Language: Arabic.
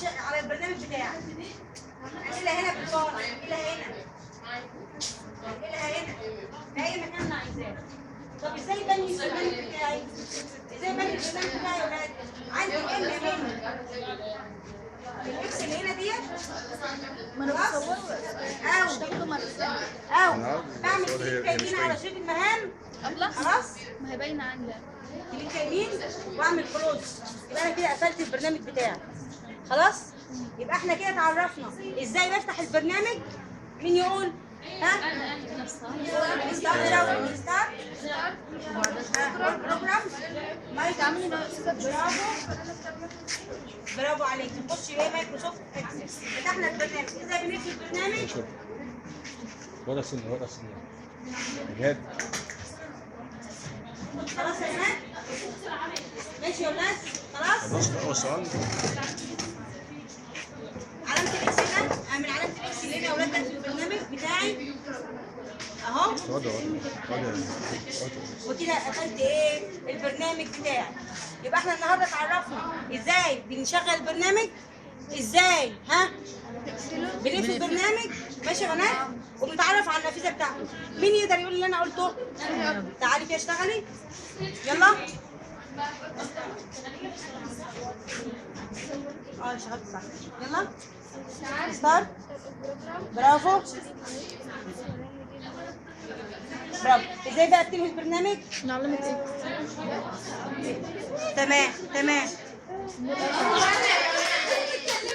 على البرنامج بتاعك. انقلها هنا بالفار، انقلها هنا، انقلها هنا في اي مكان انا عايزاه. طب ازاي بني البرنامج بتاعي؟ ازاي بني البرنامج بتاعي يا ولاد؟ عندي ام هنا الاكس اللي هنا ديت، ما انا بصوره او تاخده مرة ثانية. او بعمل كليك يمين على شريط المهام. خلاص ما هي باينة عندك. كليك يمين واعمل كلوز، يبقى انا كده قفلت البرنامج بتاعي. خلاص يبقى احنا كده اتعرفنا ازاي بفتح البرنامج. مين يقول؟ ها؟ ستارت بروجرام مايك. برافو عليك. نخش ايه؟ مايكروسوفت اكسس. فتحنا البرنامج. ازاي بنقفل البرنامج؟ ولا سنة ولا سنة بجد. خلاص يا ولاد؟ ماشي يا ولاد؟ خلاص؟ خلاص علامة الاكس ده، اعمل علامة الاكس اللي هنا يا ولاد ده في البرنامج بتاعي اهو. وكده قفلت ايه؟ البرنامج بتاعي. يبقى احنا النهارده اتعرفنا ازاي بنشغل البرنامج، ازاي بنقفل البرنامج. ماشي يا بنات؟ وبنتعرف على النافذه بتاعته. مين يقدر يقول اللي انا قلته؟ تعالي كده اشتغلي يلا. اشتغلت صح. يلا ستارت. برافو برافو. ازاي بقى بتنهي البرنامج؟ علامة ايه؟ تمام تمام.